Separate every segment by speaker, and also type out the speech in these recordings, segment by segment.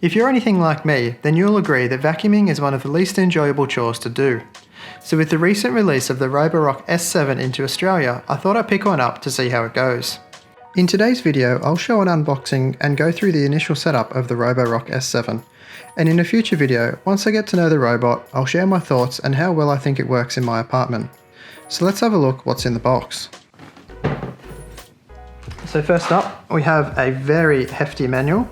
Speaker 1: If you're anything like me, then you'll agree that vacuuming is one of the least enjoyable chores to do. So with the recent release of the Roborock S7 into Australia, I thought I'd pick one up to see how it goes. In today's video, I'll show an unboxing and go through the initial setup of the Roborock S7. And in a future video, once I get to know the robot, I'll share my thoughts and how well I think it works in my apartment. So let's have a look what's in the box. So first up, we have a very hefty manual.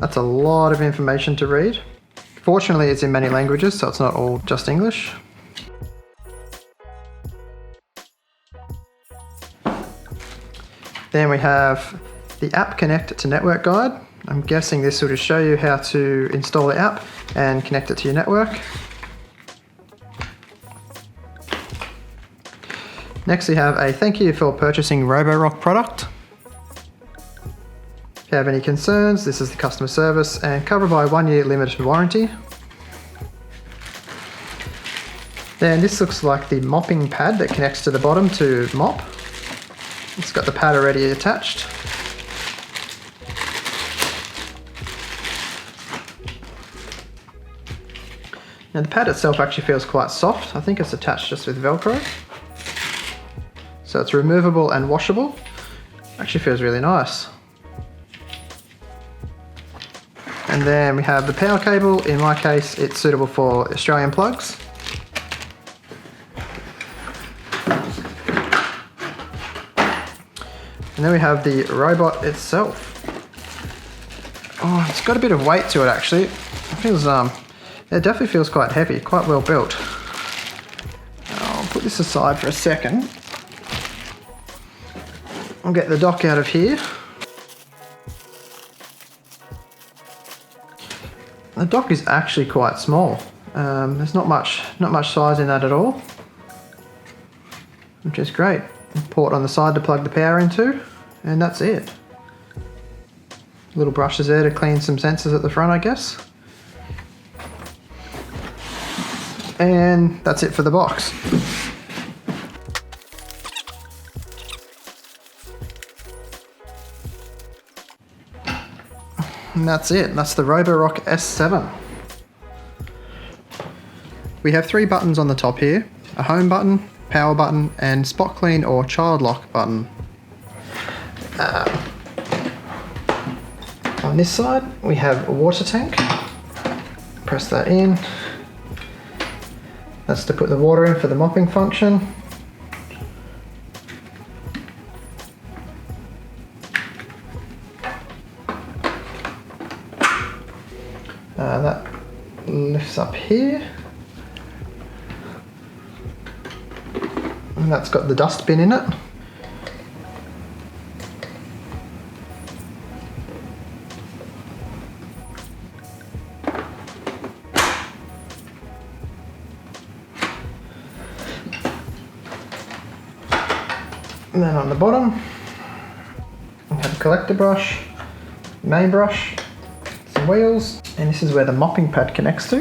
Speaker 1: That's a lot of information to read. Fortunately, it's in many languages, so it's not all just English. Then we have the app connect to network guide. I'm guessing this will just show you how to install the app and connect it to your network. Next we have a thank you for purchasing Roborock product. If you have any concerns, this is the customer service and covered by 1 year limited warranty. Then this looks like the mopping pad that connects to the bottom to mop. It's got the pad already attached. Now the pad itself actually feels quite soft. I think it's attached just with Velcro. So it's removable and washable. Actually feels really nice. And then we have the power cable. In my case, it's suitable for Australian plugs. And then we have the robot itself. Oh, it's got a bit of weight to it actually. It feels, it definitely feels quite heavy, quite well built. I'll put this aside for a second. I'll get the dock out of here. The dock is actually quite small. There's not much size in that at all, which is great. Port on the side to plug the power into, and that's it. Little brushes there to clean some sensors at the front, I guess. And that's it for the box. And that's it, that's the Roborock S7. We have 3 buttons on the top here, a home button, power button, and spot clean or child lock button. On this side, we have a water tank. Press that in. That's to put the water in for the mopping function. That lifts up here. And that's got the dustbin in it. And then on the bottom, we have a collector brush, main brush, some wheels, and this is where the mopping pad connects to.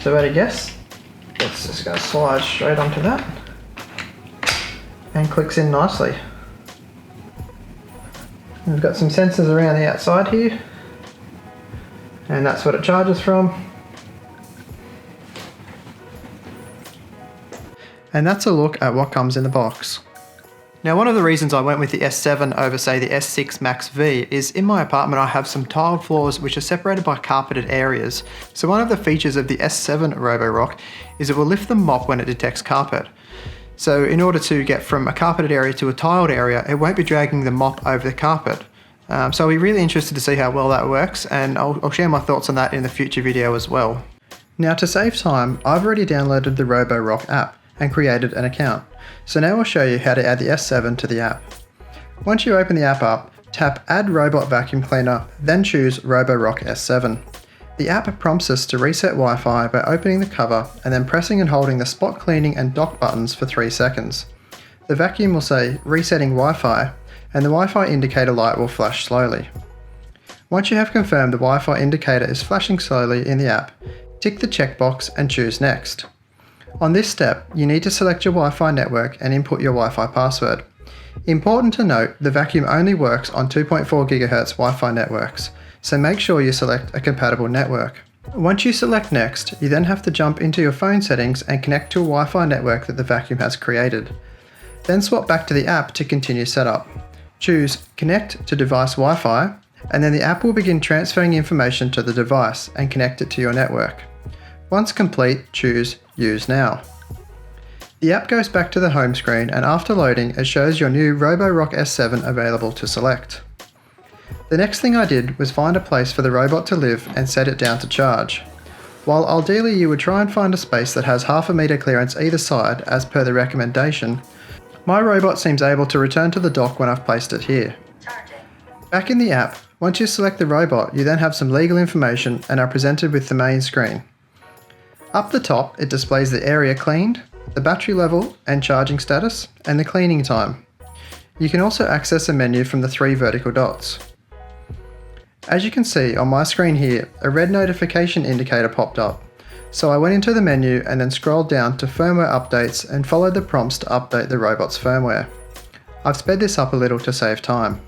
Speaker 1: So at a guess, it's just going to slide straight onto that and clicks in nicely. And we've got some sensors around the outside here, and that's what it charges from. And that's a look at what comes in the box. Now, one of the reasons I went with the S7 over, say, the S6 Max V is in my apartment I have some tiled floors which are separated by carpeted areas. So one of the features of the S7 Roborock is it will lift the mop when it detects carpet. So in order to get from a carpeted area to a tiled area, it won't be dragging the mop over the carpet. So I'll be really interested to see how well that works, and I'll share my thoughts on that in the future video as well. Now, to save time, I've already downloaded the Roborock app and created an account. So now I'll show you how to add the S7 to the app. Once you open the app up, tap Add Robot Vacuum Cleaner, then choose Roborock S7. The app prompts us to reset Wi-Fi by opening the cover and then pressing and holding the spot cleaning and dock buttons for 3 seconds. The vacuum will say resetting Wi-Fi, and the Wi-Fi indicator light will flash slowly. Once you have confirmed the Wi-Fi indicator is flashing slowly in the app, tick the checkbox and choose Next. On this step, you need to select your Wi-Fi network and input your Wi-Fi password. Important to note, the vacuum only works on 2.4 GHz Wi-Fi networks, so make sure you select a compatible network. Once you select Next, you then have to jump into your phone settings and connect to a Wi-Fi network that the vacuum has created. Then swap back to the app to continue setup. Choose Connect to Device Wi-Fi, and then the app will begin transferring information to the device and connect it to your network. Once complete, choose Use Now. The app goes back to the home screen, and after loading, it shows your new Roborock S7 available to select. The next thing I did was find a place for the robot to live and set it down to charge. While ideally you would try and find a space that has half a metre clearance either side as per the recommendation, my robot seems able to return to the dock when I've placed it here. Back in the app, once you select the robot, you then have some legal information and are presented with the main screen. Up the top, it displays the area cleaned, the battery level and charging status, and the cleaning time. You can also access a menu from the 3 vertical dots. As you can see on my screen here, a red notification indicator popped up, so I went into the menu and then scrolled down to firmware updates and followed the prompts to update the robot's firmware. I've sped this up a little to save time.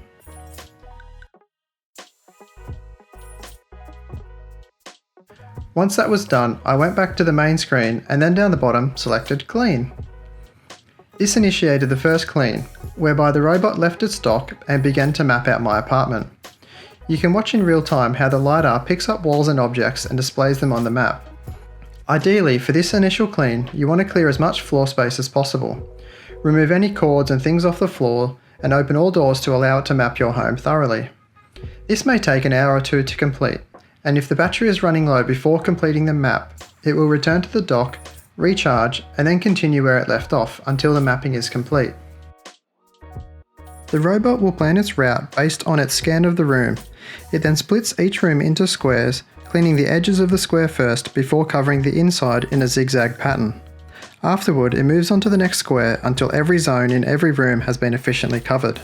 Speaker 1: Once that was done, I went back to the main screen and then down the bottom selected Clean. This initiated the first clean, whereby the robot left its dock and began to map out my apartment. You can watch in real time how the LiDAR picks up walls and objects and displays them on the map. Ideally, for this initial clean, you want to clear as much floor space as possible. Remove any cords and things off the floor and open all doors to allow it to map your home thoroughly. This may take an hour or two to complete, and if the battery is running low before completing the map, it will return to the dock, recharge, and then continue where it left off until the mapping is complete. The robot will plan its route based on its scan of the room. It then splits each room into squares, cleaning the edges of the square first before covering the inside in a zigzag pattern. Afterward, it moves on to the next square until every zone in every room has been efficiently covered.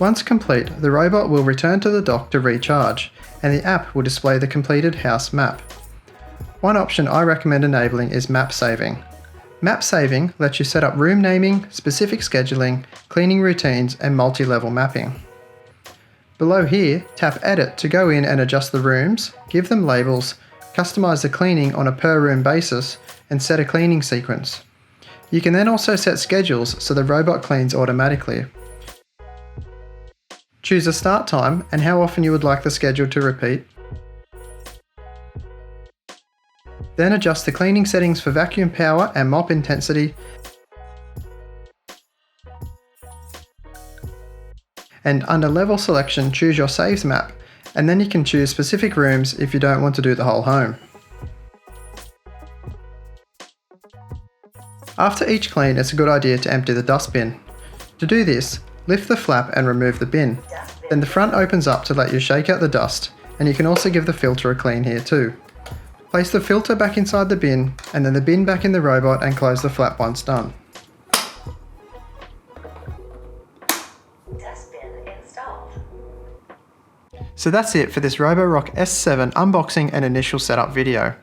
Speaker 1: Once complete, the robot will return to the dock to recharge, and the app will display the completed house map. One option I recommend enabling is map saving. Map saving lets you set up room naming, specific scheduling, cleaning routines, and multi-level mapping. Below here, tap Edit to go in and adjust the rooms, give them labels, customize the cleaning on a per room basis, and set a cleaning sequence. You can then also set schedules so the robot cleans automatically. Choose a start time and how often you would like the schedule to repeat. Then adjust the cleaning settings for vacuum power and mop intensity. And under level selection, choose your saves map, and then you can choose specific rooms if you don't want to do the whole home. After each clean, it's a good idea to empty the dustbin. To do this, lift the flap and remove the bin. Then the front opens up to let you shake out the dust, and you can also give the filter a clean here too. Place the filter back inside the bin, and then the bin back in the robot and close the flap once done.
Speaker 2: Dustbin installed.
Speaker 1: So that's it for this Roborock S7 unboxing and initial setup video.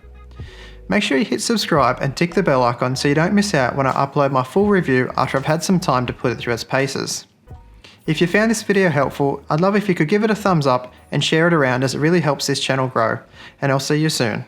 Speaker 1: Make sure you hit subscribe and tick the bell icon so you don't miss out when I upload my full review after I've had some time to put it through its paces. If you found this video helpful, I'd love if you could give it a thumbs up and share it around as it really helps this channel grow, and I'll see you soon.